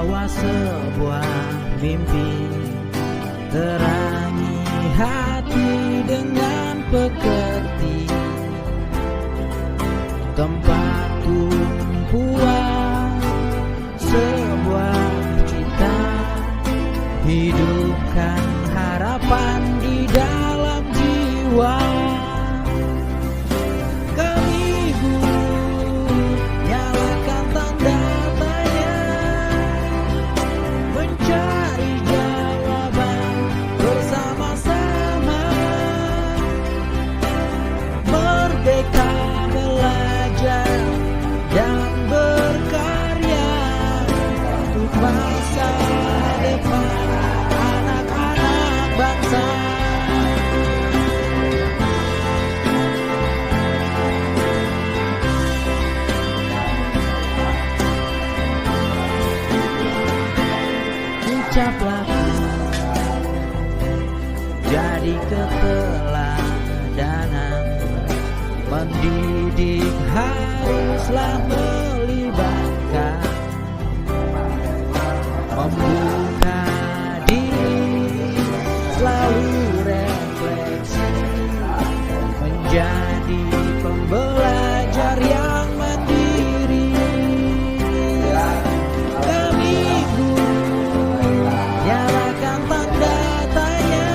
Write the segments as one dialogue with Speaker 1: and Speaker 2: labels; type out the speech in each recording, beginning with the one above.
Speaker 1: bawa sebuah mimpi, terangi hati dengan pekerti, tempat tumpuan sebuah cita, hidupkan harapan di dalam jiwa. Ucaplah jadi keteladanan, mendidik haruslah melibatkan, membuka diri, selalu refleksi, menjadi pembelajar yang mandiri. Keminggu nyalakan tanda tanya,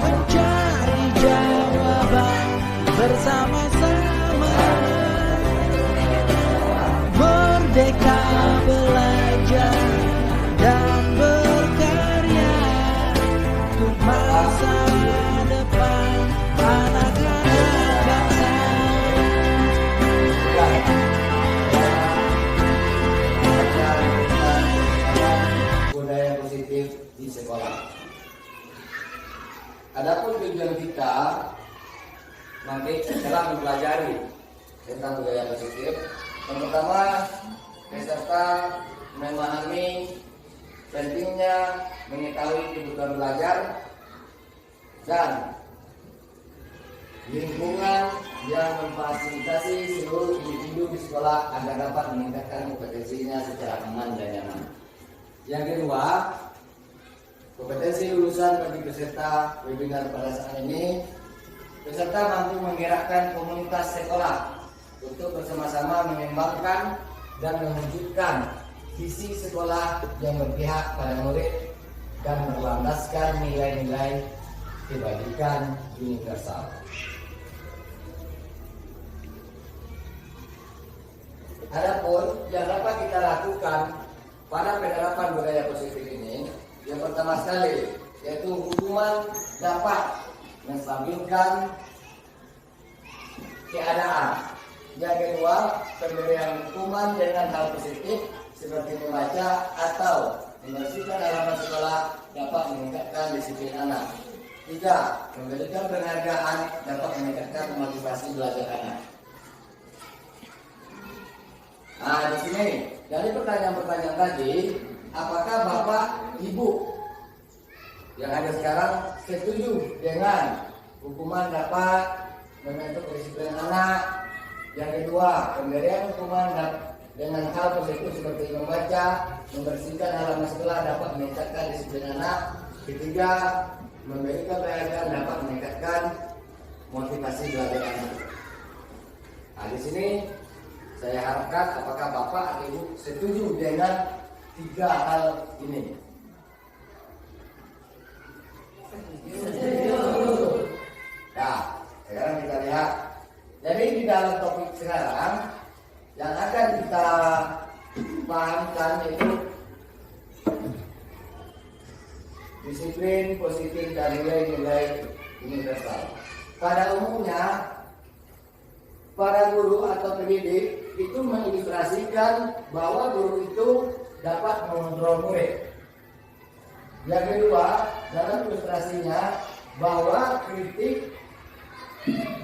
Speaker 1: mencari jawaban bersama-sama, merdeka belajar dan berkarya untuk masa depan anak-anak bangsa.
Speaker 2: Budaya positif di sekolah. Adapun tujuan kita nanti setelah mempelajari tentang budaya positif, yang pertama peserta memahami pentingnya mengetahui kebutuhan belajar dan lingkungan yang memfasilitasi seluruh individu di sekolah agar dapat meningkatkan kompetensinya secara aman dan nyaman. Yang kedua, kompetensi lulusan bagi peserta webinar pada saat ini, peserta mampu menggerakkan komunitas sekolah untuk bersama-sama mengembangkan dan mewujudkan visi sekolah yang berpihak pada murid dan berlandaskan nilai-nilai kebajikan universal. Adapun yang dapat kita lakukan pada penerapan budaya positif ini, yang pertama sekali yaitu hukuman dapat menstabilkan keadaan. Yang kedua, pemberian hukuman dengan hal positif seperti membaca atau membersihkan halaman sekolah dapat meningkatkan disiplin anak. Tiga, memberikan penghargaan dapat meningkatkan motivasi belajar anak. Nah, di sini dari pertanyaan-pertanyaan tadi, apakah Bapak, Ibu yang ada sekarang setuju dengan hukuman dapat membentuk disiplin anak? Yang kedua, pemberian hukuman dengan hal positif seperti membaca, membersihkan halaman sekolah dapat meningkatkan disiplin anak. Ketiga, memberikan penghargaan dapat meningkatkan motivasi belajar anak. Nah, di sini saya harapkan apakah Bapak atau Ibu setuju dengan tiga hal ini? Setuju. Nah, sekarang kita lihat. Jadi di dalam topik sekarang yang akan kita pahamkan itu disiplin positif dan nilai-nilai universal. Pada umumnya para guru atau pendidik itu mengilustrasikan bahwa guru itu dapat mengontrol murid. Yang kedua, dalam ilustrasinya bahwa kritik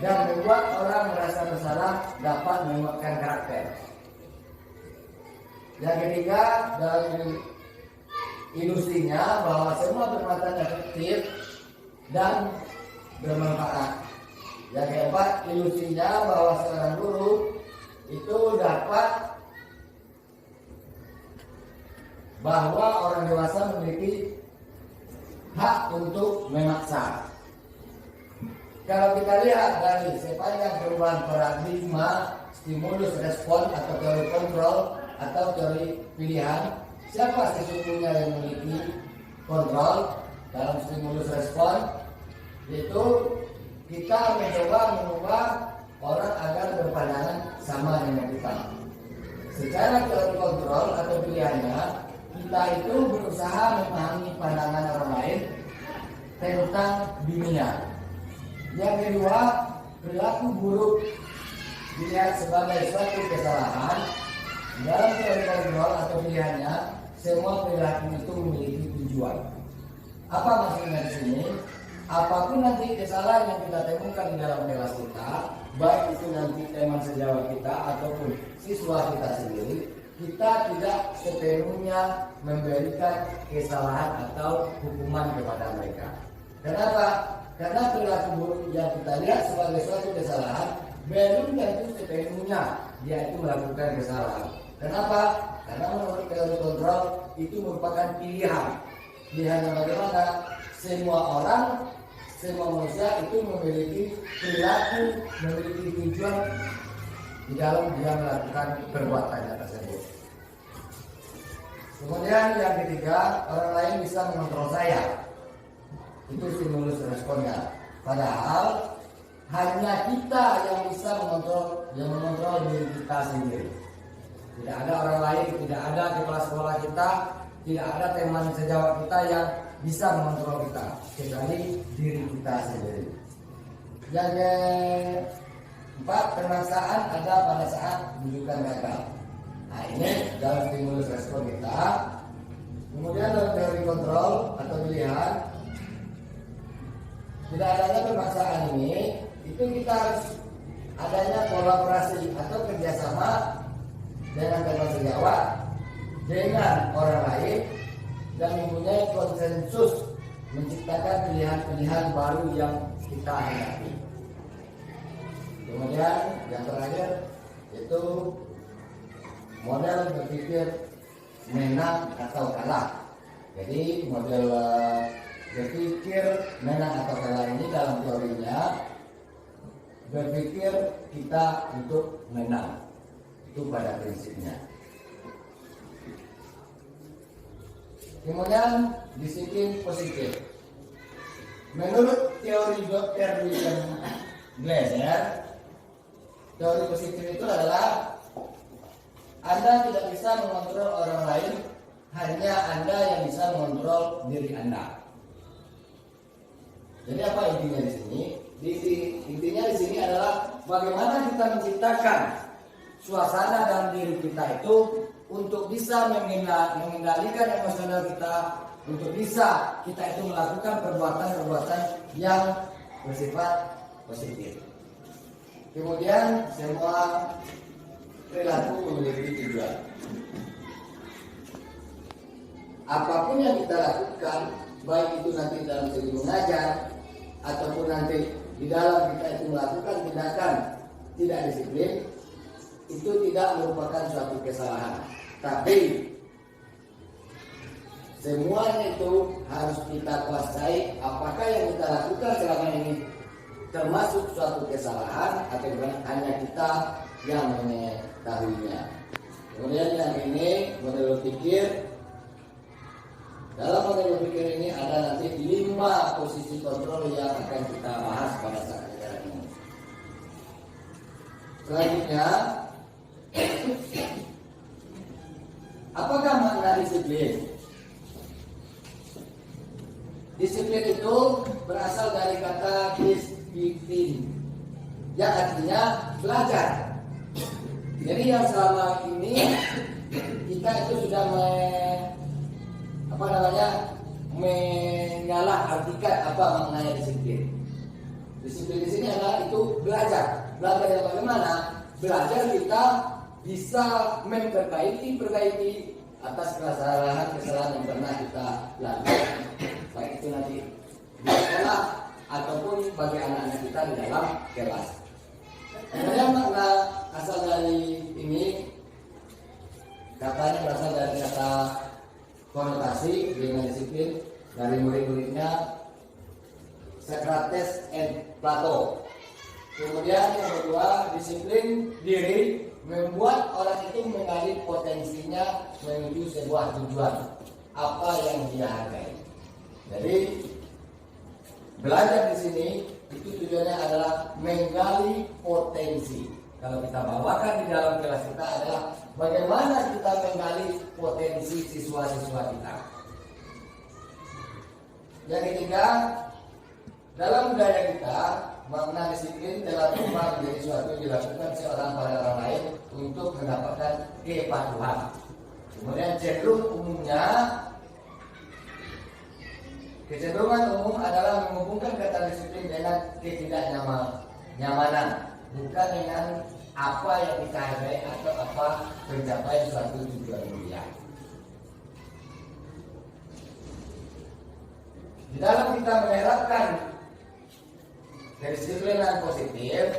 Speaker 2: dan membuat orang merasa bersalah dapat menguatkan karakter. Yang ketiga, dalam ilustrasinya bahwa semua perbuatan efektif dan bermanfaat. Yang keempat, ilusinya bahwa seorang guru itu dapat bahwa orang dewasa memiliki hak untuk memaksa. Kalau kita lihat dari sepanjang perubahan paradigma stimulus respon atau teori kontrol atau teori pilihan, siapa sesungguhnya yang memiliki kontrol dalam stimulus respon? Yaitu kita mencoba mengubah orang agar berpandangan sama dengan kita. Secara teori kontrol atau pilihannya, kita itu berusaha memahami pandangan orang lain tentang dunia. Yang kedua, perilaku buruk dilihat sebagai suatu kesalahan. Dalam teori kontrol atau pilihannya, semua perilaku itu memiliki tujuan. Apa maksudnya di sini? Apapun nanti kesalahan yang kita temukan di dalam kelas kita, baik itu nanti teman sejawat kita ataupun siswa kita sendiri, kita tidak sepenuhnya memberikan kesalahan atau hukuman kepada mereka. Kenapa? Karena perilaku buruk yang kita lihat sebagai suatu kesalahan belum tentu sepenuhnya dia itu melakukan kesalahan. Kenapa? Karena menurut teori kontrol itu merupakan pilihan. Pilihannya bagaimana? Semua orang, semua manusia itu memiliki perilaku, memiliki tujuan di dalam dia melakukan perbuatannya tersebut. Kemudian yang ketiga, orang lain bisa mengontrol saya. Itu stimulus responnya. Padahal hanya kita yang bisa mengontrol diri kita sendiri. Tidak ada orang lain, tidak ada kepala sekolah kita, tidak ada teman sejawat kita yang bisa mengontrol kita, kecuali diri kita sendiri. Yang keempat, pemaksaan ada pada saat rujukan gagal. Nah ini dalam stimulus respon kita. Kemudian dalam teori kontrol atau pilihan, tidak adanya pemaksaan ini, itu kita harus adanya kolaborasi atau kerjasama dengan teman sejawat, dengan orang lain, dan mempunyai konsensus menciptakan pilihan-pilihan baru yang kita hadapi. Kemudian yang terakhir itu model berpikir menang atau kalah. Jadi model berpikir menang atau kalah ini dalam teorinya berpikir kita untuk menang. Itu pada prinsipnya. Kemudian disiplin positif. Menurut teori Dr. William Glasser, teori positif itu adalah Anda tidak bisa mengontrol orang lain, hanya Anda yang bisa mengontrol diri Anda. Jadi apa intinya di sini? Intinya di sini adalah bagaimana kita menciptakan suasana dalam diri kita itu untuk bisa mengendalikan emosional kita, untuk bisa kita itu melakukan perbuatan-perbuatan yang bersifat positif. Kemudian semua perilaku memiliki tujuan. Apapun yang kita lakukan, baik itu nanti dalam segi mengajar ataupun nanti di dalam kita itu melakukan tindakan tidak disiplin, itu tidak merupakan suatu kesalahan. Tapi semuanya itu harus kita kuasai. Apakah yang kita lakukan selama ini termasuk suatu kesalahan atau hanya kita yang mengetahuinya. Kemudian yang ini model berpikir. Dalam model berpikir ini ada nanti 5 posisi kontrol yang akan kita bahas pada saat pelajaran ini. Selanjutnya, apakah makna disiplin? Disiplin itu berasal dari kata disiplin, yang artinya belajar. Jadi yang selama ini kita itu sudah menyalahartikan apa maknanya disiplin. Disiplin di sini adalah itu belajar. Belajar yang bagaimana? Belajar kita bisa memperbaiki atas kesalahan yang pernah kita lakukan, baik itu nanti di sekolah ataupun bagi anak-anak kita di dalam kelas. Kemudian makna asal dari ini katanya berasal dari kata konotasi dengan disiplin dari murid-muridnya Socrates and Plato. Kemudian yang kedua, disiplin diri membuat orang itu menggali potensinya menuju sebuah tujuan apa yang dia hargai. Jadi belajar di sini itu tujuannya adalah menggali potensi. Kalau kita bawakan di dalam kelas kita adalah bagaimana kita menggali potensi siswa-siswa kita. Yang ketiga, dalam budaya kita, makna disiplin telah berubah menjadi suatu yang dilakukan seorang pada orang lain untuk mendapatkan kepatuhan. Kemudian kecenderungan umum adalah menghubungkan kata disiplin dengan ketidaknyamanan, bukan dengan apa yang kita hargai atau apa pencapaian suatu tujuan mulia. Di dalam kita menerapkan kedisiplinan positif,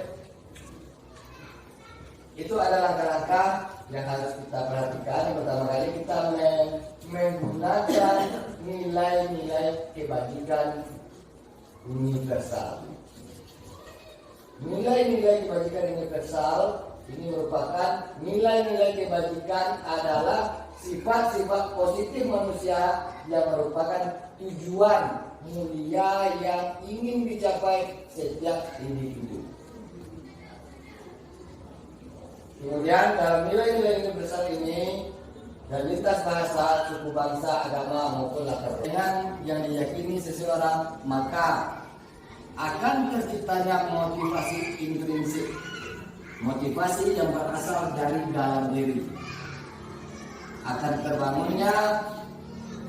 Speaker 2: itu ada langkah-langkah yang harus kita perhatikan. Pertama kali kita menggunakan nilai-nilai kebajikan universal. Nilai-nilai kebajikan universal ini merupakan nilai-nilai kebajikan adalah sifat-sifat positif manusia yang merupakan tujuan mulia yang ingin dicapai setiap individu. Kemudian dalam nilai-nilai universal ini dan lintas bahasa, suku, bangsa, agama maupun latar belakang yang diyakini seseorang, maka akan terciptanya motivasi intrinsik, motivasi yang berasal dari dalam diri. Akan terbangunnya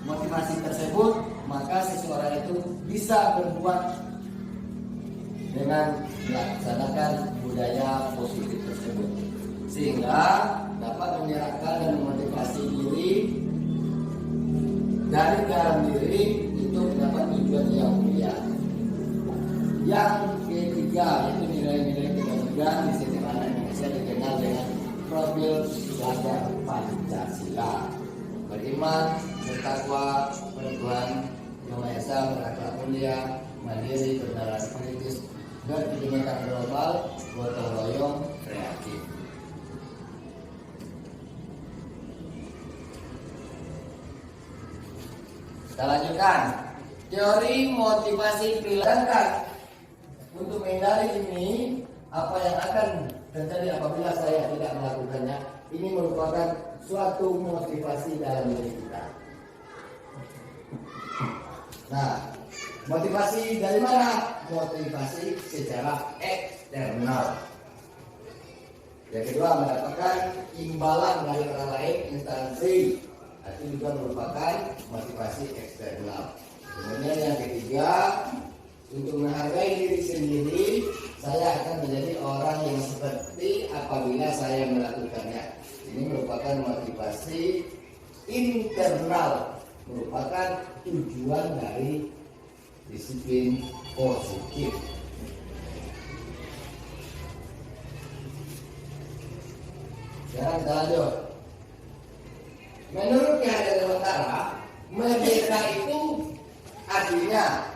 Speaker 2: motivasi tersebut, maka seseorang itu bisa berbuat dengan melaksanakan budaya positif tersebut, sehingga dapat menyerahkan dan memotivasi diri dari dalam diri untuk mendapat tujuan yang mulia. Yang ketiga yaitu nilai-nilai kebajikan di sejarah Indonesia dikenal dengan profil pelajar Pancasila: beriman, bertakwa, bertuhan yang Maha Esa, berakhlak mulia, mandiri, bernalar kritis, berkebinekaan global, gotong royong, kreatif. Kita lanjutkan teori motivasi perilaku. Untuk menghindari ini, apa yang akan terjadi apabila saya tidak melakukannya, ini merupakan suatu motivasi dalam diri kita. Nah, motivasi dari mana? Motivasi secara eksternal. Yang kedua, mendapatkan imbalan dari orang lain, instansi. Itu juga merupakan motivasi eksternal. Kemudian yang ketiga, untuk menghargai diri sendiri, saya akan menjadi orang yang seperti apabila saya melakukannya. Ini merupakan motivasi internal, merupakan tujuan dari disiplin positif. Sekarang kita lanjut. Menurut Ki Hajar Dewantara, merdeka itu artinya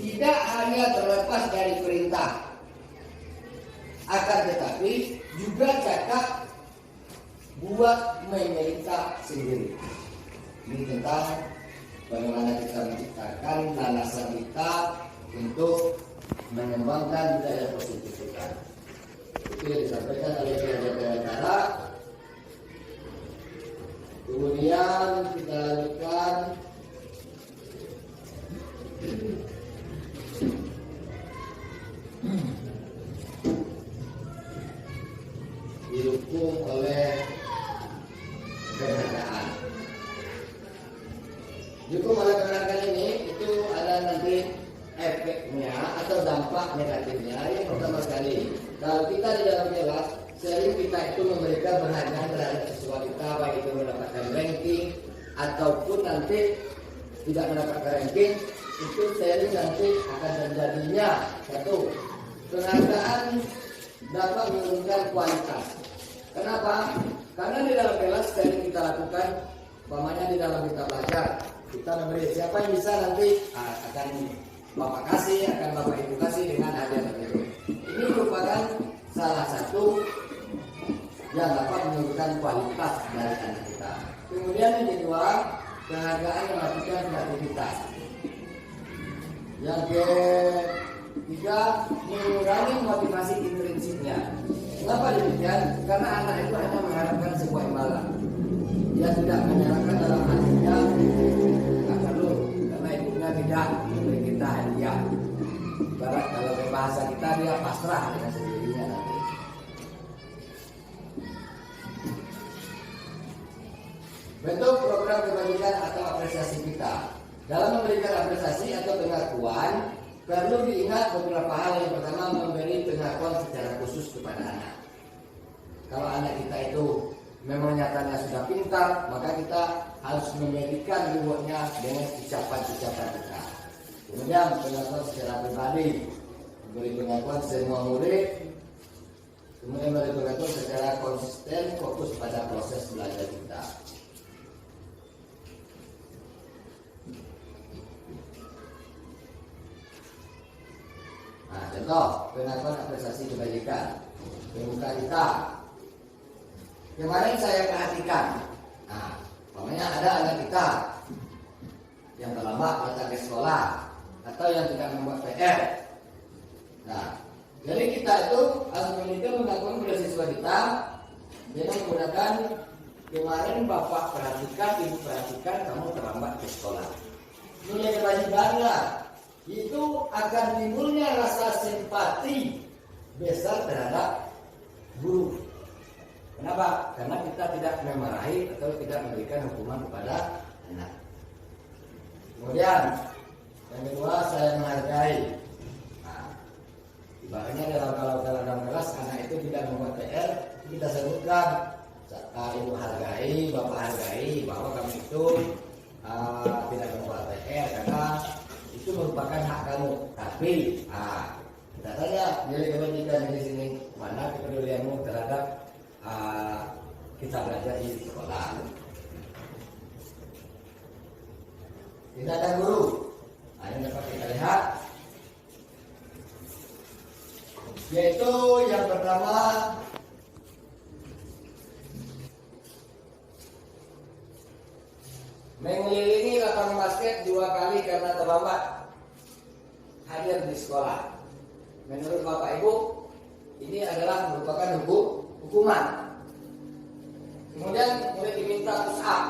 Speaker 2: tidak hanya terlepas dari perintah, akan tetapi juga cakap buat memerintah sendiri. Ini tentang bagaimana kita menciptakan landasan kita untuk mengembangkan budaya positif kita. Itu yang disampaikan oleh Ki Hajar Dewantara. Kemudian kita lanjutkan didukung oleh keberadaan. Didukung oleh keberadaan ini itu ada nanti efeknya atau dampak negatifnya. Yang pertama sekali, kalau kita di dalam kelas sering kita itu memberikan perhatian terhadap siswa kita, baik itu mendapatkan ranking ataupun nanti tidak mendapatkan ranking, itu sering nanti akan terjadinya satu, penghargaan dapat menurunkan kualitas. Kenapa? Karena di dalam kelas sering kita lakukan Umpamanya di dalam kita belajar, kita memberi siapa yang bisa nanti akan Bapak kasih, akan Bapak Ibu kasih dengan hadiah tertentu. Ini merupakan salah satu yang dapat menunjukkan kualitas dari anak kita. Kemudian yang kedua, penghargaan yang melakukan kreativitas. Yang ketiga, mengurangi motivasi intrinsiknya. Kenapa demikian? Karena anak itu hanya mengharapkan sebuah imbalan. Dia tidak menyerahkan dalam hatinya, nggak perlu, karena ibunya tidak memberi kita hadiah. Ibarat kalau bahasa kita, dia pasrah dengan sendirinya nanti. Bentuk program kebajikan atau apresiasi kita. Dalam memberikan apresiasi atau pengakuan, perlu diingat beberapa hal. Yang pertama, memberi pengakuan secara khusus kepada anak. Kalau anak kita itu memang nyatanya sudah pintar, maka kita harus menjadikan rewardnya dengan ucapan-ucapan kita. Kemudian pengakuan secara pribadi, memberi pengakuan semua murid. Kemudian memberi pengakuan secara konsisten, fokus pada proses belajar kita. Nah, contoh pengakuan apresiasi kebajikan. Pemuka kita. Kemarin saya perhatikan. Nah, umpamanya ada anak kita yang terlambat datang ke sekolah atau yang tidak membuat PR. Nah, jadi kita itu harus memiliki pengakuan kepada siswa kita dengan menggunakan kemarin Bapak perhatikan, Ibu perhatikan kamu terlambat ke sekolah. Nilai kewajibannya itu akan timbulnya rasa simpati besar terhadap guru. Kenapa? Karena kita tidak memarahi atau tidak memberikan hukuman kepada anak. Kemudian yang kedua, saya menghargai. Nah, ibaratnya dalam kelas anak itu tidak membuat PR, kita sebutkan Ibu hargai, Bapak hargai bahwa kami itu tidak membuat PR karena itu merupakan hak kamu. Tapi kita tanya nilai kebajikan di sini, mana kepedulianmu terhadap kita belajar di sekolah. Tindakan guru. Nah, ini dapat kita lihat, yaitu yang pertama, mengelilingi lapangan basket 2 kali karena terlambat hadir di sekolah. Menurut Bapak Ibu, ini adalah merupakan hukuman. Kemudian murid diminta push up.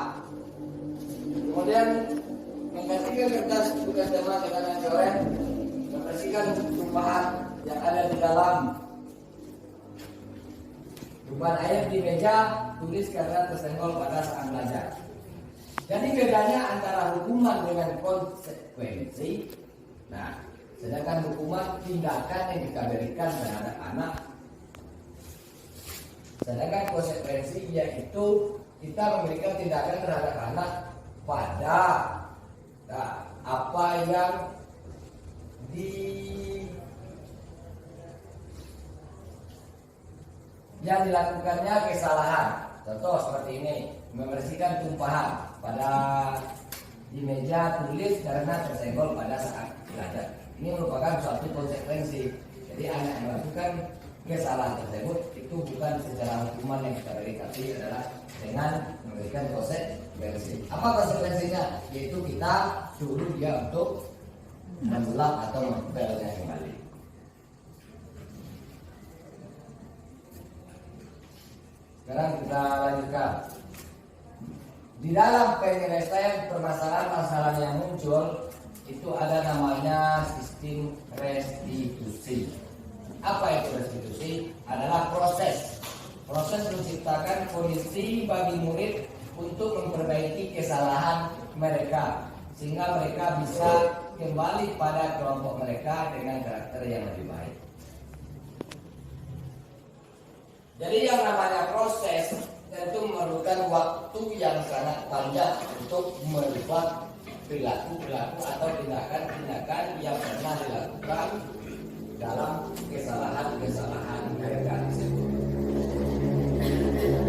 Speaker 2: Kemudian menggantikan kertas tugas tema dengan yang coret, membersihkan tumpahan yang ada di dalam tumpahan air di meja, tulis karena tersenggol pada saat belajar. Jadi bedanya antara hukuman dengan konsekuensi. Nah, sedangkan hukuman tindakan yang kita berikan terhadap anak. Sedangkan konsekuensi yaitu kita memberikan tindakan terhadap anak pada apa yang dilakukannya kesalahan. Contoh seperti ini, membersihkan tumpahan pada di meja tulis karena tersenggol pada saat belajar. Ini merupakan suatu konsekuensi. Jadi anak yang melakukan kesalahan tersebut itu bukan secara hukuman yang kita beri, tapi adalah dengan memberikan konsekuensi. Apa konsekuensinya? Yaitu kita suruh dia untuk mengulang atau mempelnya kembali. Sekarang kita lanjutkan. Di dalam penyelesaian permasalahan masalah yang muncul itu ada namanya sistem restitusi. Apa itu restitusi? Adalah proses menciptakan kondisi bagi murid untuk memperbaiki kesalahan mereka sehingga mereka bisa kembali pada kelompok mereka dengan karakter yang lebih baik. Jadi yang namanya proses tentu memerlukan waktu yang sangat panjang untuk merubah perilaku atau tindakan-tindakan yang pernah dilakukan dalam kesalahan mereka tersebut.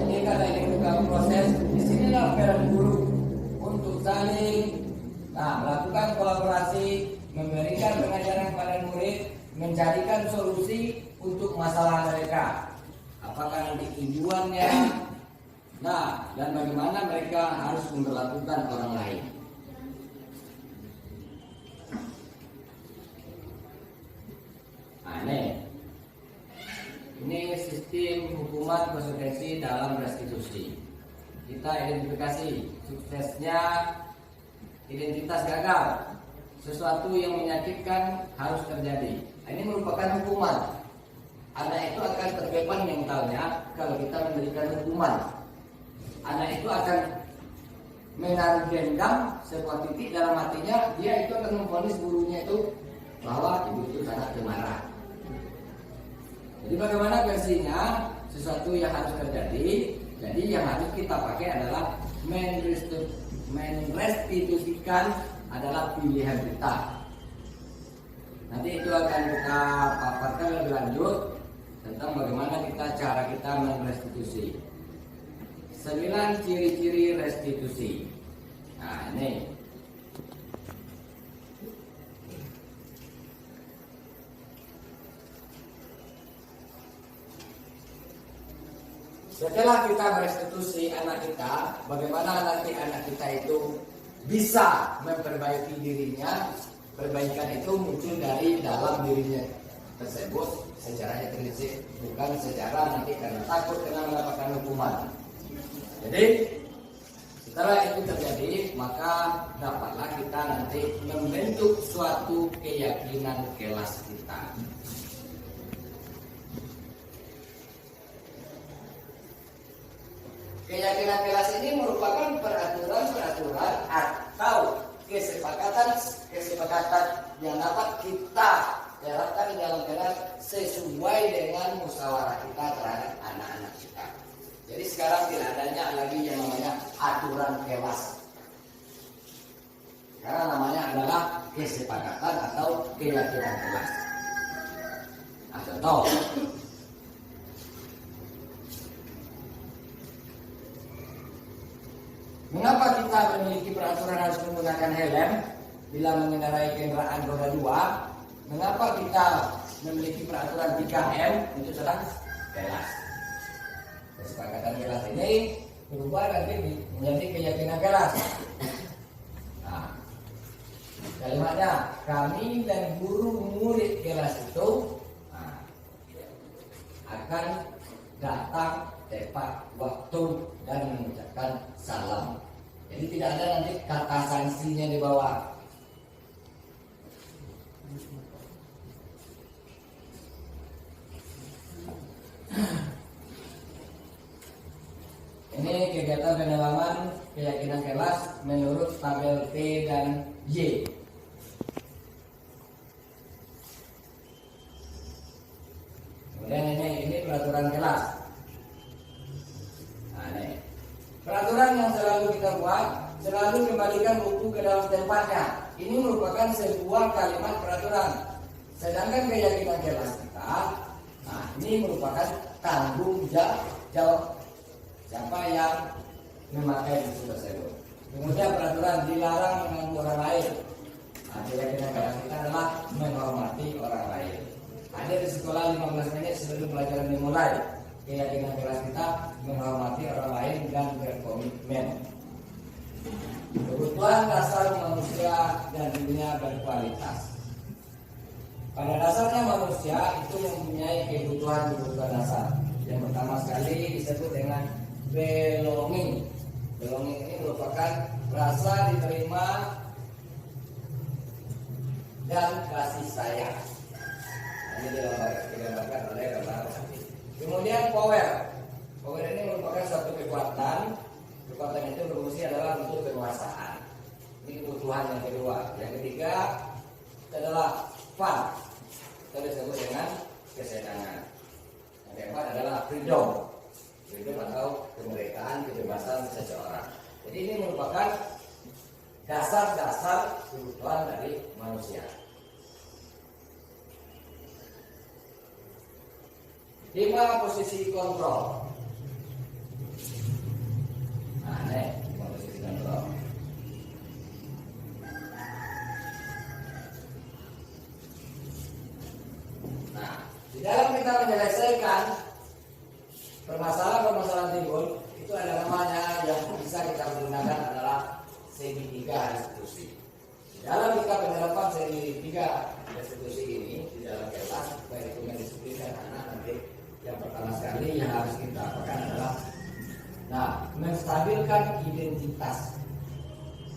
Speaker 2: Ini karena ini bukan proses, disinilah peran guru saling melakukan kolaborasi, memberikan pengajaran kepada murid, mencarikan solusi untuk masalah mereka. Apakah nanti tujuannya, dan bagaimana mereka harus memperlakukan orang lain. Ini sistem hukuman konsekuensi dalam restitusi. Kita identifikasi suksesnya identitas gagal. Sesuatu yang menyakitkan harus terjadi. Ini merupakan hukuman. Anak itu akan terbeban mentalnya kalau kita memberikan hukuman. Anak itu akan menaruh dendam sebuah titik dalam hatinya. Dia itu akan memvonis gurunya itu bahwa ibu itu sangat marah. Jadi bagaimana versinya? Sesuatu yang harus terjadi. Jadi yang harus kita pakai adalah merestitusikan adalah pilihan kita. Nanti itu akan kita paparkan lebih lanjut tentang bagaimana cara kita merestitusi. 9 ciri-ciri restitusi. Ini. Setelah kita merestitusi anak kita, bagaimana nanti anak kita itu bisa memperbaiki dirinya? Perbaikan itu muncul dari dalam dirinya tersebut secara intrinsik, bukan secara nanti karena takut kena mendapatkan hukuman. Jadi setelah itu terjadi, maka dapatlah kita nanti membentuk suatu keyakinan kelas kita. Keyakinan kelas ini merupakan peraturan-peraturan atau kesepakatan yang dapat kita terapkan di dalam kelas sesuai dengan musyawarah kita terhadap anak-anak kita. Jadi sekarang tidak adanya lagi yang namanya aturan kelas. Karena namanya adalah kesepakatan atau keyakinan kelas. Contoh. Mengapa kita memiliki peraturan harus menggunakan helm bila mengendarai kendaraan roda 2? Mengapa kita memiliki peraturan 3M untuk sedang kelas? Kesepakatan kelas ini berubah nanti menjadi keyakinan kelas. Kalimatnya, kami dan guru murid kelas itu akan datang tepat waktu dan mengucapkan salam. Jadi tidak ada nanti kata sanksinya di bawah. Ini kegiatan pendalaman keyakinan kelas menurut tabel P dan Y. Kemudian ini peraturan kelas. Peraturan yang selalu kita buat, selalu kembalikan buku ke dalam tempatnya. Ini merupakan sebuah kalimat peraturan. Sedangkan keyakinan kelas kita, ini merupakan tanggung jawab siapa yang memakai buku tersebut. Kemudian peraturan dilarang mengganggu orang lain. Keyakinan kelas kita adalah menghormati orang lain. Hadir di sekolah 15 menit sebelum pelajaran dimulai. Keyakinan kelas kita menghormati orang lain dan berkomitmen. Kebutuhan dasar manusia dan dunia berkualitas. Pada dasarnya manusia itu mempunyai kebutuhan dasar. Yang pertama sekali disebut dengan belonging. Belonging ini merupakan rasa diterima dan kasih sayang. Ini digambarkan oleh gambar. Kemudian power. Power ini merupakan suatu kekuatan. Kekuatan itu berfungsi adalah untuk kekuasaan. Ini kebutuhan yang kedua. Yang ketiga adalah fun. Kita disebut dengan kesenangan. Yang keempat adalah freedom. Freedom atau kemerdekaan, kebebasan seseorang. Jadi ini merupakan dasar-dasar kebutuhan dari manusia. 5 posisi kontrol. Posisi kontrol. 3 restitusi. Dalam kita penerapan seri 3 restitusi ini di dalam kelas, baik itu mendiskusikan anak nanti yang pertama sekali yang harus kita lakukan adalah menstabilkan identitas.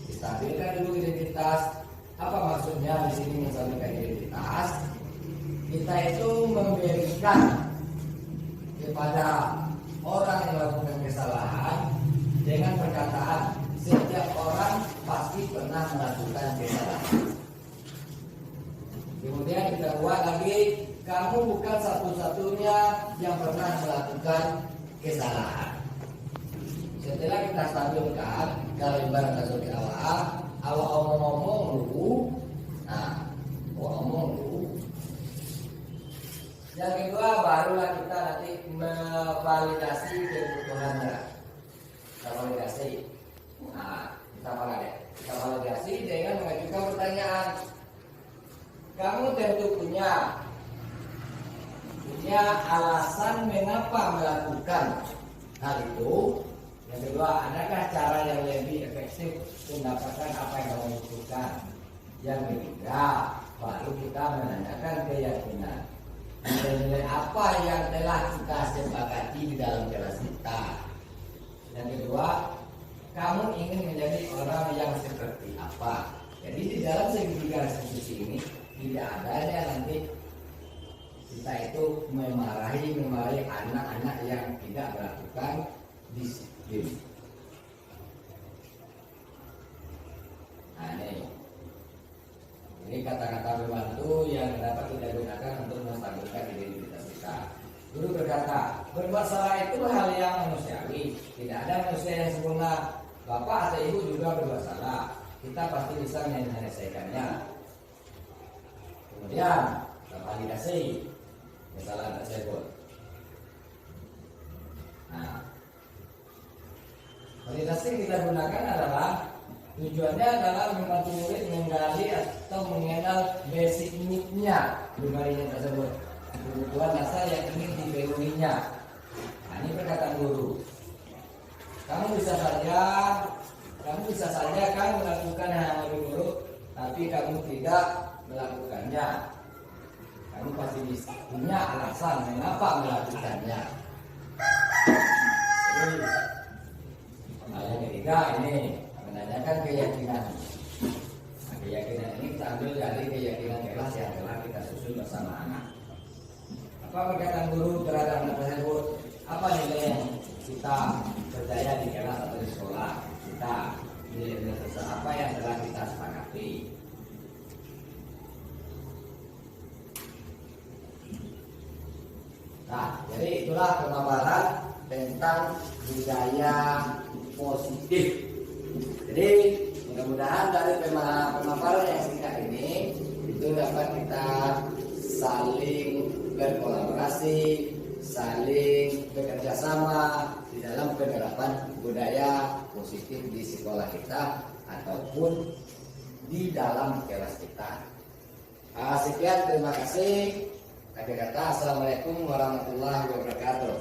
Speaker 2: Distabilkan dulu identitas. Apa maksudnya di sini menstabilkan identitas? Kita itu memberikan kepada orang yang melakukan kesalahan dengan perkataan setiap orang pasti pernah melakukan kesalahan. Kemudian kita buat lagi, kamu bukan satu-satunya yang pernah melakukan kesalahan. Setelah kita stabilkan, kalau ibarat kasus di awal ngomong dulu, ngomong dulu. Yang kedua, barulah kita nanti memvalidasi kebutuhannya. Kita validasi. Kita validasi dengan mengajukan pertanyaan. Kamu tentu punya alasan mengapa melakukan hal itu. Yang kedua, adakah cara yang lebih efektif mendapatkan apa yang kamu butuhkan? Yang ketiga, baru kita menanyakan keyakinan. Nilai apa yang telah kita sepakati di dalam kelas kita. Yang kedua, kamu ingin menjadi orang yang seperti apa? Jadi di dalam segitiga restitusi ini tidak adanya nanti kita itu memarahi anak-anak yang tidak melakukan disiplin. Ini kata-kata membantu yang dapat kita gunakan untuk menstabilkan identitas kita. Guru berkata, berbuat salah itu hal yang manusiawi. Tidak ada manusia yang sempurna. Bapak atau ibu juga berbuat salah. Kita pasti bisa menyelesaikannya. Kemudian, validasi kesalahan tersebut. Validasi yang kita gunakan adalah tujuannya adalah membantu murid menggali atau mengenal basic need-nya pribadinya tersebut, kebutuhan dasar yang ingin dipenuhinya. Ini perkataan guru. Kamu bisa saja kan melakukan hal yang lebih buruk, tapi kamu tidak melakukannya. Kamu pasti punya alasan mengapa melakukannya. Yang ketiga ini menanyakan keyakinan. Keyakinan ini kita ambil dari keyakinan kelas yang telah kita susun bersama anak. Apa perkataan guru terhadap anak tersebut? Apa nilai yang kita percaya di kelas atau di sekolah kita? Nilai-nilai apa yang telah kita sepakati? Jadi itulah pemaparan tentang budaya positif. Jadi mudah-mudahan dari pemaparan yang singkat ini itu dapat kita saling berkolaborasi, saling bekerja sama di dalam penerapan budaya positif di sekolah kita ataupun di dalam kelas kita. Sekian, terima kasih. Akhir kata, assalamualaikum warahmatullahi wabarakatuh.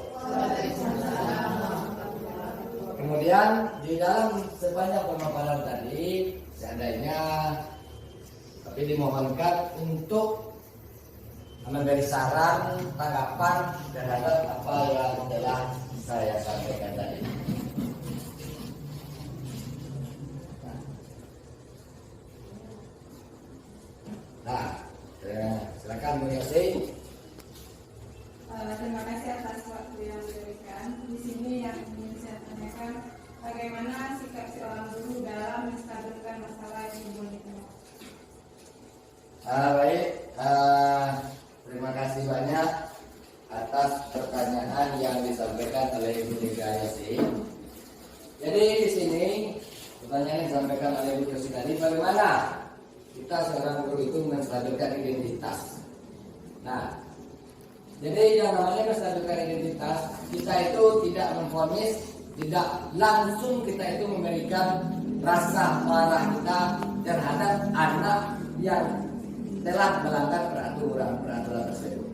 Speaker 2: Kemudian di dalam sebanyak pemaparan tadi, seandainya tapi dimohonkan untuk memberi saran, tanggapan terhadap apa yang telah saya sampaikan tadi. Silakan Bu Yosi.
Speaker 3: Terima kasih atas waktu yang diberikan. Di sini yang ingin saya tanyakan, bagaimana sikap seorang guru dalam menstabilkan masalah yang timbul itu?
Speaker 2: Baik, terima kasih banyak atas pertanyaan yang disampaikan oleh Ibu Yosi. Jadi di sini pertanyaan yang disampaikan oleh Ibu Yosi tadi, bagaimana kita seorang guru itu menstabilkan identitas? Jadi yang namanya menstabilkan identitas, kita itu tidak memvonis, tidak langsung kita itu memberikan rasa marah kita terhadap anak yang telah melanggar peraturan tersebut.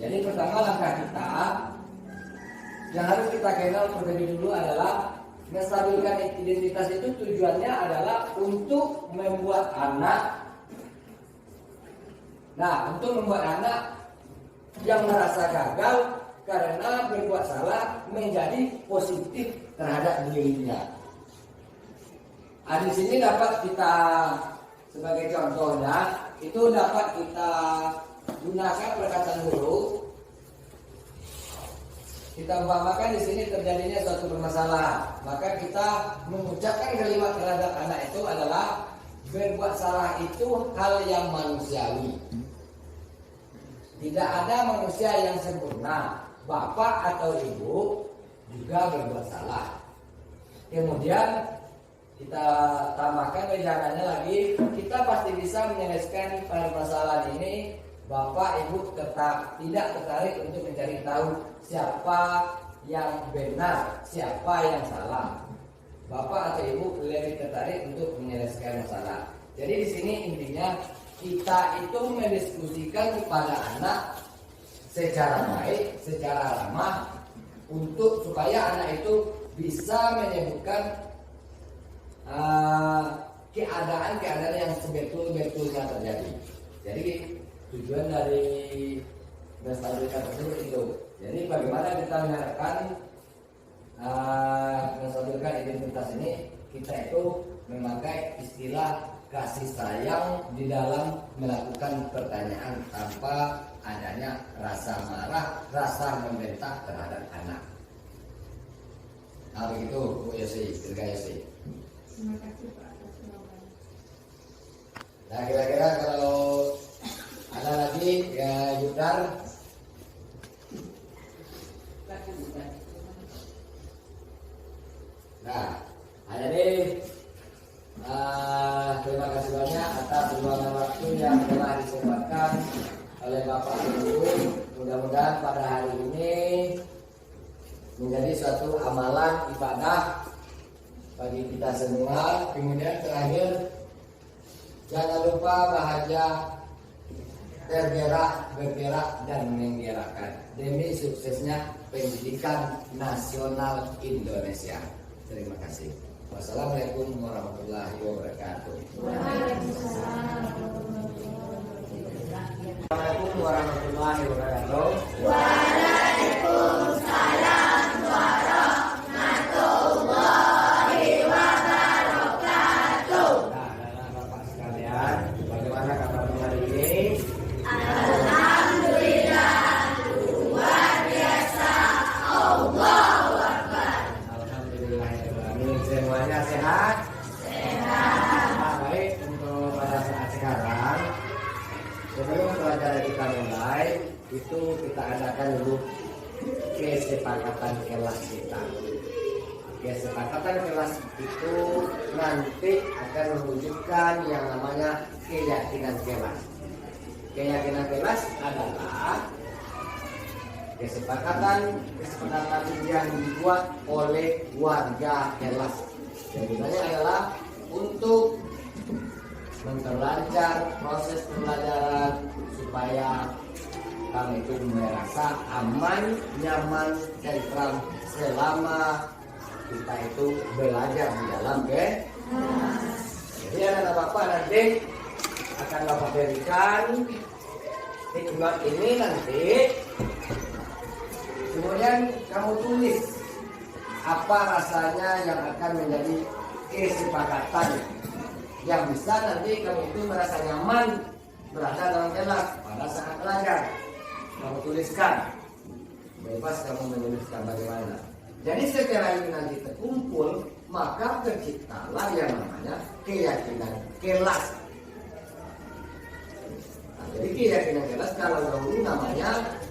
Speaker 2: Jadi pertama langkah kita yang harus kita kenal terlebih dulu adalah menstabilkan identitas itu tujuannya adalah untuk membuat anak. Nah, untuk membuat anak yang merasa gagal karena berbuat salah menjadi positif terhadap dirinya. Di sini dapat kita sebagai contohnya itu dapat kita gunakan perkataan guru. Kita umpamakan di sini terjadinya suatu permasalahan, maka kita mengucapkan kalimat terhadap anak itu adalah berbuat salah itu hal yang manusiawi. Tidak ada manusia yang sempurna. Bapak atau ibu juga berbuat salah. Kemudian kita tambahkan wejangannya lagi, kita pasti bisa menyelesaikan permasalahan ini. Bapak ibu tetap tidak tertarik untuk mencari tahu siapa yang benar, siapa yang salah. Bapak atau ibu lebih tertarik untuk menyelesaikan masalah. Jadi di sini intinya kita itu mendiskusikan kepada anak secara baik, secara ramah, untuk supaya anak itu bisa menyebutkan keadaan-keadaan yang sebetul-betulnya terjadi. Jadi tujuan dari menstabilkan tersebut itu. Jadi bagaimana kita mengharapkan menstabilkan identitas ini, kita itu memakai istilah kasih sayang di dalam melakukan pertanyaan tanpa adanya rasa marah, rasa membentak terhadap anak. Nah begitu Bu Yosi, Dirga Yosi.
Speaker 3: Terima kasih Pak atas jawabannya.
Speaker 2: Nah kira-kira kalau ada lagi ya Yudar. Nah, jadi terima kasih banyak atas luangan waktu yang telah disempatkan oleh Bapak Ibu. Mudah-mudahan pada hari ini menjadi suatu amalan ibadah bagi kita semua. Kemudian terakhir, jangan lupa bahagia, bergerak dan menggerakkan demi suksesnya pendidikan nasional Indonesia. Terima kasih. Wassalamualaikum warahmatullahi wabarakatuh. Waalaikumsalam warahmatullahi wabarakatuh.
Speaker 4: Waalaikumsalam warahmatullahi wabarakatuh.
Speaker 2: Nah, Bapak sekalian, bagaimana kabarnya hari ini?
Speaker 4: Alhamdulillah, luar biasa. Allahu Akbar.
Speaker 2: Alhamdulillah, semuanya sehat?
Speaker 4: Sehat.
Speaker 2: Nah, baik, untuk pada saat sekarang sebelum pelajaran kita mulai, itu kita adakan dulu kesepakatan kelas kita. Kesepakatan kelas itu nanti akan mewujudkan yang namanya keyakinan kelas. Keyakinan kelas adalah kesepakatan yang dibuat oleh warga kelas. Yang gunanya adalah untuk memperlancar proses pembelajaran supaya kami itu merasa aman, nyaman, tentram selama kita itu belajar di dalam kelas. Jadi anak Bapak nanti akan Bapak berikan hikmat ini nanti. Kemudian kamu tulis apa rasanya yang akan menjadi kesepakatan yang bisa nanti kamu itu merasa nyaman berada dalam kelas pada saat belajar. Kamu tuliskan, bebas kamu menuliskan bagaimana. Jadi setelah ini nanti terkumpul, maka terciptalah yang namanya keyakinan kelas. Nah, jadi keyakinan kelas kalau dahulu namanya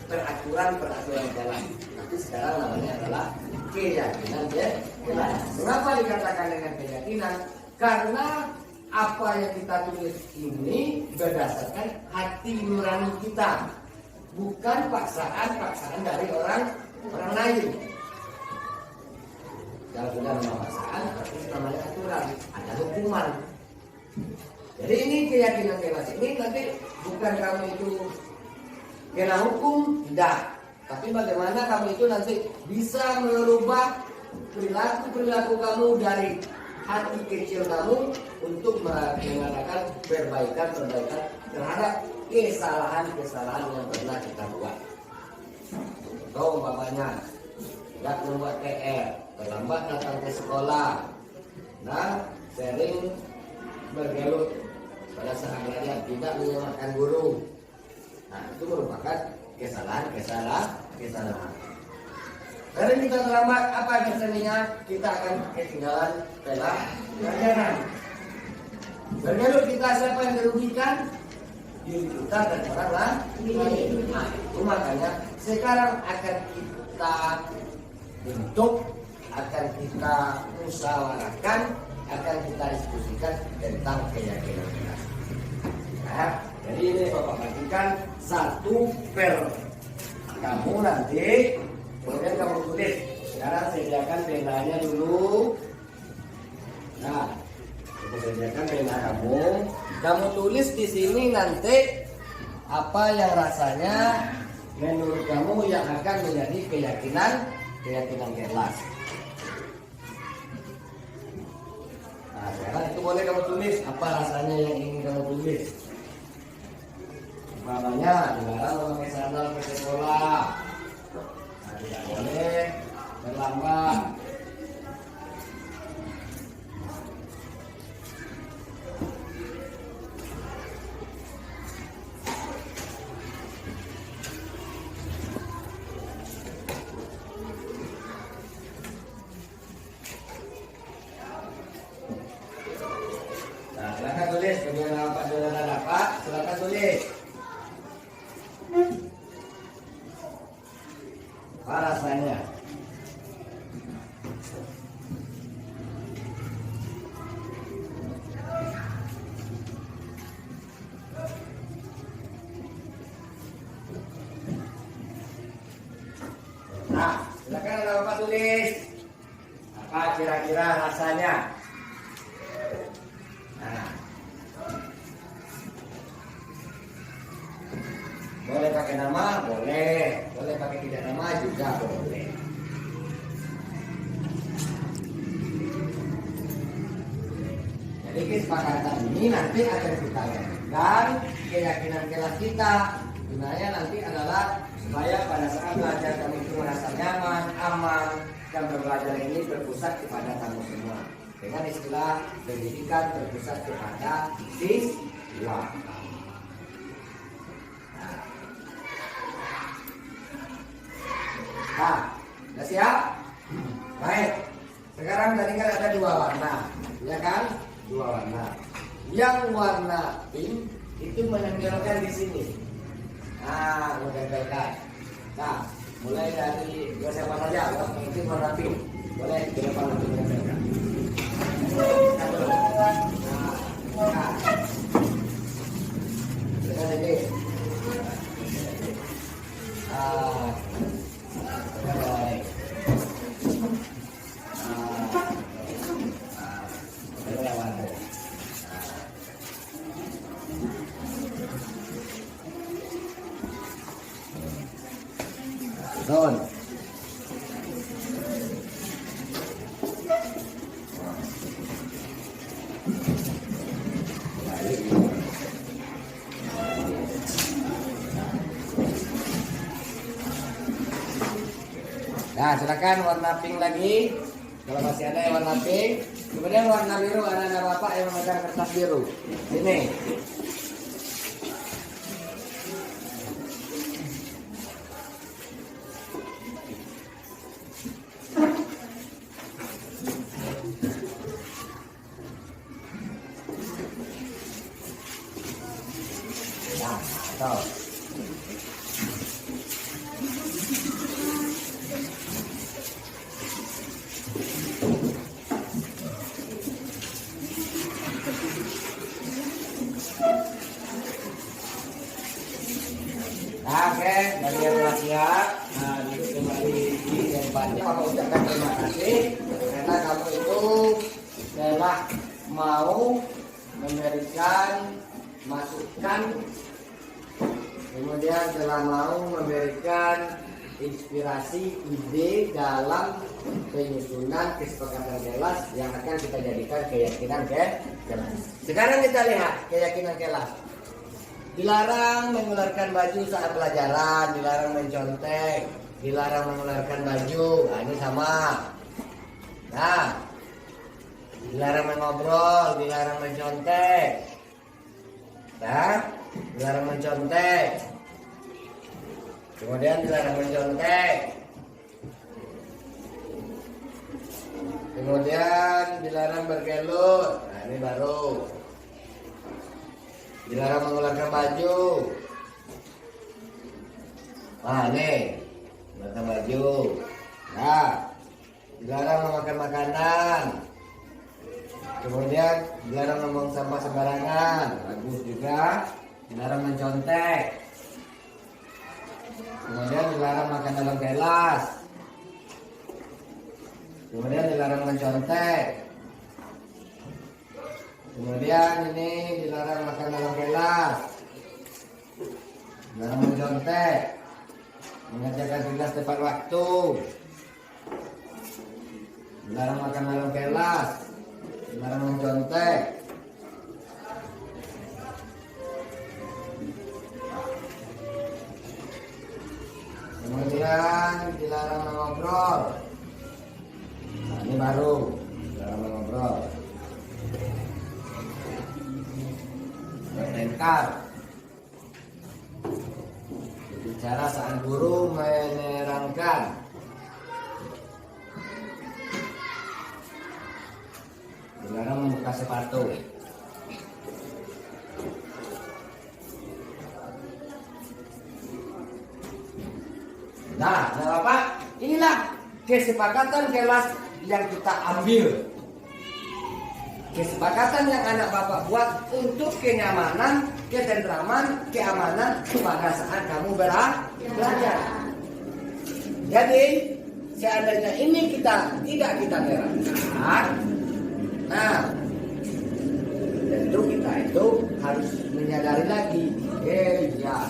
Speaker 2: peraturan kelas, tapi sekarang namanya adalah keyakinan kelas. Kenapa dikatakan dengan keyakinan? Karena apa yang kita tulis ini berdasarkan hati nurani kita, bukan paksaan dari orang lain. Kalau sudah memang paksaan, berarti namanya aturan, ada hukuman. Jadi ini keyakinan kelas ini nanti bukan kamu itu kena hukum, tidak. Tapi bagaimana kamu itu nanti bisa merubah perilaku kamu dari hati kecil kamu untuk mengadakan perbaikan terhadap kesalahan yang pernah kita buat. Contoh umpamanya, tidak membuat PR, terlambat datang ke sekolah, dan sering bergelut pada saat belajar, tidak menyemangatkan guru. Nah, itu merupakan kesalahan. Karena kita terlambat, apa biasanya? Kita akan ketinggalan pelajaran. Bergelut kita, siapa yang dirugikan? Diri kita dan orang lain. Nah, itu makanya sekarang akan kita bentuk, akan kita musyawarahkan, akan kita diskusikan tentang keyakinan kita. Nah, jadi ini Bapak perhatikan 1 per kamu nanti, kemudian kamu tulis. Sekarang sediakan penanya dulu. Nah, kita sediakan pena kamu tulis di sini nanti apa yang rasanya menurut kamu yang akan menjadi keyakinan kelas. Nah, sekarang itu boleh kamu tulis apa rasanya yang ingin kamu tulis. Umpamanya dilarang memakai sandal ke sekolah. Nah, tidak boleh terlambat. Silakan tulis bagaimana Pak Saudara dapat, silakan tulis. Apa rasanya? Nah, silakan Bapak tulis. Apa kira-kira rasanya? Boleh pakai nama, boleh pakai tidak nama juga boleh. Jadi kesepakatan ini nanti akan kita lakukan keyakinan kelas kita. Gunanya nanti adalah supaya pada saat belajar kamu itu merasa nyaman, aman, dan belajar ini berpusat kepada kamu semua. Dengan istilah pendidikan berpusat kepada siswa. Nah, sudah siap? Baik. Sekarang tadi kan ada 2 warna, ya kan? 2 warna. Yang warna pink itu menempelkan di sini. Nah, menempelkan. Nah, mulai dari siapa saja, itu warna pink. Boleh di depan untuk menempelkan. Nah, dengan ini. Don. Nah, silakan warna pink lagi. Kalau masih ada yang warna pink, kemudian warna biru, ada Bapak yang memegang kertas biru. Ini. Nah, tahu. Oke, bagi yang telah siap, nah duduk kembali di tempatnya. Maka ucapkan terima kasih karena kamu itu telah mau memberikan masukan, kemudian telah mau memberikan inspirasi ide dalam penyusunan kesepakatan kelas yang akan kita jadikan keyakinan kelas. Sekarang kita lihat keyakinan kelas. Dilarang mengeluarkan baju saat pelajaran, dilarang mencontek, dilarang mengeluarkan baju. Nah, ini sama. Nah, dilarang mengobrol, dilarang mencontek. Nah, dilarang mencontek. Kemudian dilarang mencontek. Kemudian dilarang bergelut. Nah, ini baru. Dilarang mengeluarkan baju. Nah, ini mengeluarkan baju. Nah, dilarang memakan makanan. Kemudian dilarang membuang sampah sembarangan. Bagus juga. Dilarang mencontek. Kemudian dilarang makan dalam kelas. Kemudian dilarang mencontek. Kemudian ini dilarang makan dalam kelas. Dilarang mencontek. Mengerjakan tugas tepat waktu. Dilarang makan dalam kelas. Dilarang mencontek. Kemudian dilarang mengobrol. Nah, ini baru dilarang mengobrol. Bertengkar. Bicara saat guru menerangkan. Dilarang membuka sepatu. Nah, Bapak, inilah kesepakatan kelas yang kita ambil. Kesepakatan yang anak Bapak buat untuk kenyamanan, ketentraman, keamanan pada saat kamu belajar. Jadi, seandainya ini tidak kita terapkan, nah, tentu kita itu harus menyadari lagi, ya,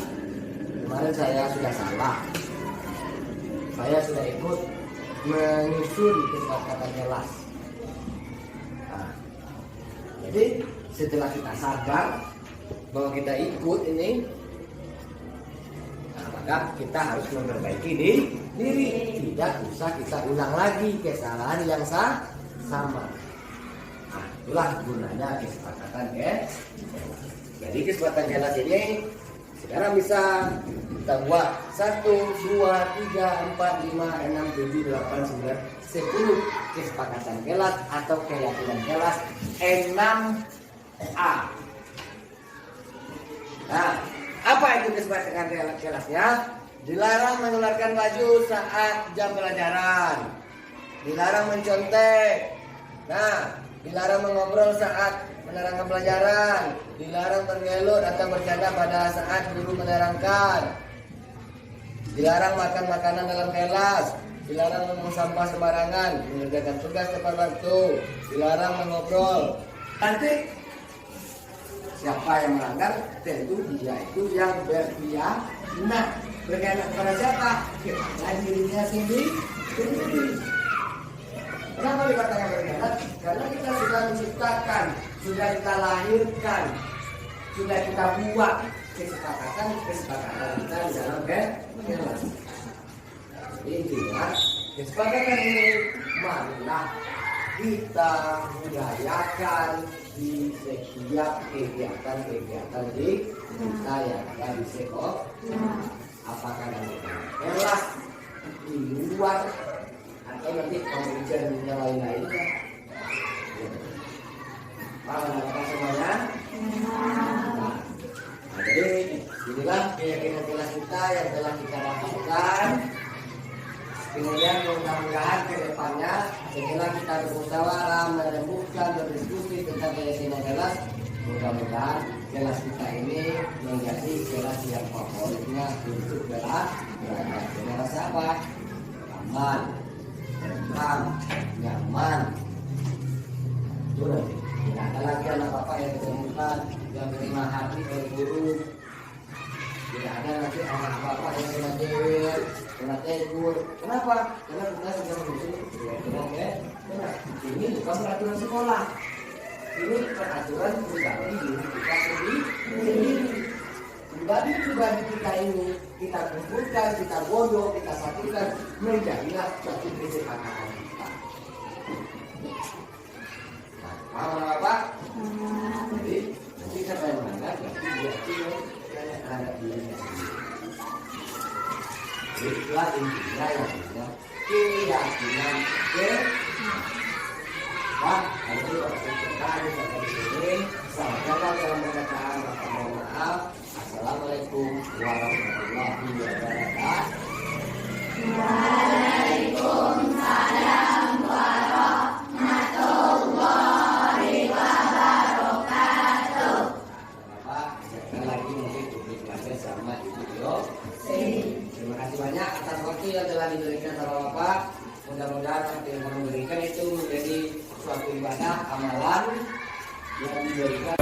Speaker 2: kemarin saya sudah salah. Saya sudah ikut menyusun kesepakatan kelas. Nah, jadi setelah kita sadar bahwa kita ikut ini, nah, maka kita harus memperbaiki diri. Tidak usah kita ulang lagi kesalahan yang sama. Nah, itulah gunanya kesepakatan kelas. Jadi kesepakatan kelas ini sekarang bisa kita buat 1, 2, 3, 4, 5, 6, 7, 8, 9, 10 kesepakatan kelas atau keyakinan kelas 6A. Nah, apa itu kesepakatan kelasnya? Dilarang mengeluarkan baju saat jam pelajaran. Dilarang mencontek. Nah, dilarang mengobrol saat menerangkan pelajaran. Dilarang bergelut atau bercanda pada saat guru menerangkan. Dilarang makan makanan dalam kelas. Dilarang membuang sampah sembarangan. Mengerjakan tugas tepat waktu. Dilarang mengobrol. Nanti siapa yang melanggar? Tentu dia itu yang berkhianat. Berkhianat kepada siapa? Kepada dirinya sendiri. Kenapa dikatakan berkhianat? Karena kita sudah menciptakan, sudah kita lahirkan, sudah kita buat kesepakatan kita di dalam kelas. Intinya kesepakatan ini marilah kita budayakan di setiap kegiatan di kita yang ada di sekolah. Apakah nanti kelas di luar atau nanti pembelajaran yang lain-lainnya. Paham semuanya? Nah, jadi inilah keyakinan kelas kita yang telah kita dapatkan. Kemudian mudah-mudahan ke depannya setelah kita bermusyawarah, merebutkan, berdiskusi tentang keyakinan kelas, mudah-mudahan kelas kita ini menjadi kelas yang favoritnya untuk belajar. Kelas apa? Aman, tentram, nyaman. Itu nanti. Tidak ada lagi anak bapak yang ditemukan yang terima hati dari guru. Tidak ada nanti anak bapak yang kena jewer. kena tegur. Kenapa? Karena kita sedang menyusun peraturan ya. Ini bukan peraturan sekolah. Ini peraturan pribadi diri kita sendiri. Pribadi kita ini kita kumpulkan, kita godok, kita satukan menjadilah satu kesepakatan kita. Nah, paham Bapak? Jadi nanti kita akan menganggap berarti ada dirinya sendiri. Itulah intinya yang punya keyakinan Pak, hari ini Bapak Sekretari Bapak Disini sampaikan dalam pernyataan Bapak mohon maaf. Assalamualaikum warahmatullahi wabarakatuh.
Speaker 4: Waalaikumsalam warahmatullahi wabarakatuh.
Speaker 2: Bapak, sekali lagi mungkin publik kelasnya sama di video. Terima kasih banyak atas waktu yang telah diberikan sama Bapak. Mudah-mudahan apa yang memberikan itu menjadi suatu ibadah amalan yang diberikan.